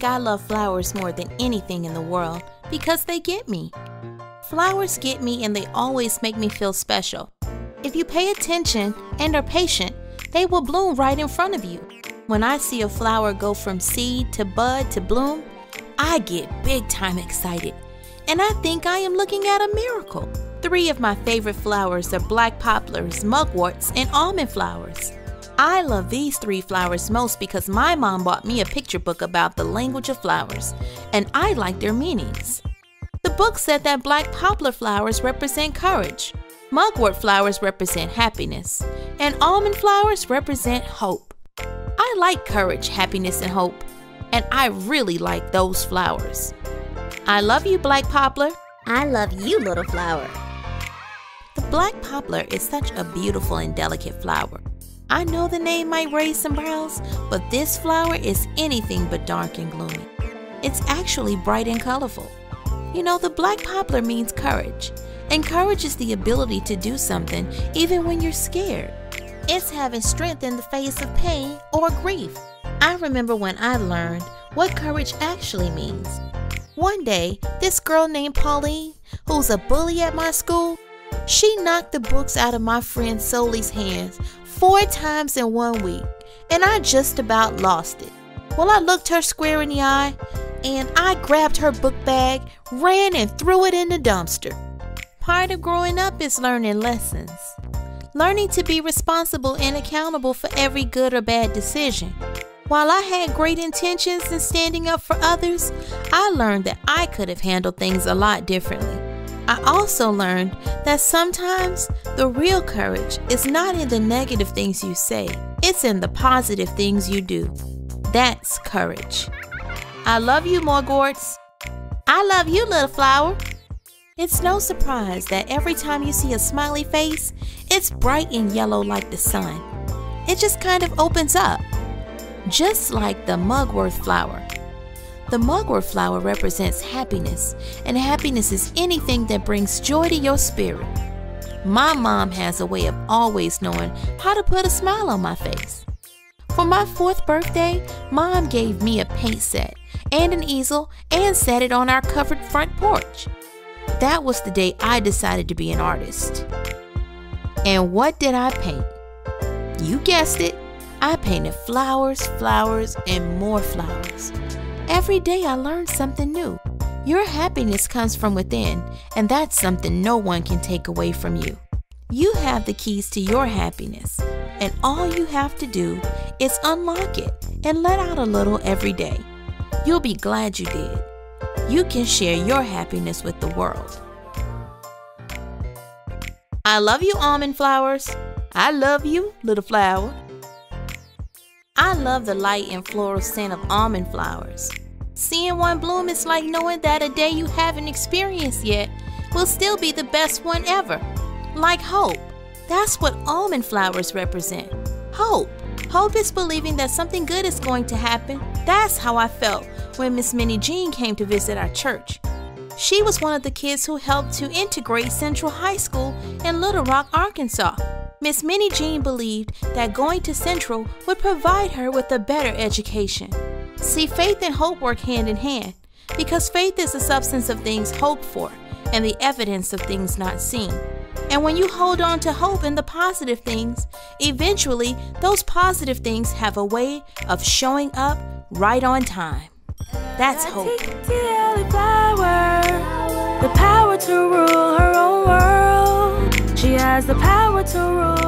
think I love flowers more than anything in the world because they get me. Flowers get me and they always make me feel special. If you pay attention and are patient, they will bloom right in front of you. When I see a flower go from seed to bud to bloom, I get big time excited, and I think I am looking at a miracle. 3 of my favorite flowers are black poplars, mugworts, and almond flowers. I love these 3 flowers most because my mom bought me a picture book about the language of flowers, and I like their meanings. The book said that black poplar flowers represent courage, mugwort flowers represent happiness, and almond flowers represent hope. I like courage, happiness, and hope, and I really like those flowers. I love you, black poplar. I love you, little flower. The black poplar is such a beautiful and delicate flower. I know the name might raise some brows, but this flower is anything but dark and gloomy. It's actually bright and colorful. You know, the black poplar means courage, and courage is the ability to do something even when you're scared. It's having strength in the face of pain or grief. I remember when I learned what courage actually means. One day, this girl named Pauline, who's a bully at my school, she knocked the books out of my friend Soli's hands 4 times in 1 week, and I just about lost it. Well, I looked her square in the eye, and I grabbed her book bag, ran and threw it in the dumpster. Part of growing up is learning lessons. Learning to be responsible and accountable for every good or bad decision. While I had great intentions in standing up for others, I learned that I could have handled things a lot differently. I also learned that sometimes the real courage is not in the negative things you say, it's in the positive things you do. That's courage. I love you, mugworts. I love you, little flower. It's no surprise that every time you see a smiley face, it's bright and yellow like the sun. It just kind of opens up, just like the mugwort flower. The mugwort flower represents happiness, and happiness is anything that brings joy to your spirit. My mom has a way of always knowing how to put a smile on my face. For my 4th birthday, Mom gave me a paint set and an easel and set it on our covered front porch. That was the day I decided to be an artist. And what did I paint? You guessed it, I painted flowers, flowers, and more flowers. Every day I learned something new. Your happiness comes from within, and that's something no one can take away from you. You have the keys to your happiness, and all you have to do is unlock it and let out a little every day. You'll be glad you did. You can share your happiness with the world. I love you, almond flowers. I love you, little flower. I love the light and floral scent of almond flowers. Seeing one bloom is like knowing that a day you haven't experienced yet will still be the best one ever. Like hope. That's what almond flowers represent. Hope. Hope is believing that something good is going to happen. That's how I felt when Miss Minnie Jean came to visit our church. She was one of the kids who helped to integrate Central High School in Little Rock, Arkansas. Miss Minnie Jean believed that going to Central would provide her with a better education. See, faith and hope work hand in hand, because faith is the substance of things hoped for and the evidence of things not seen. And when you hold on to hope in the positive things, eventually those positive things have a way of showing up right on time. That's hope. The power to rule her own world. She has the power to rule.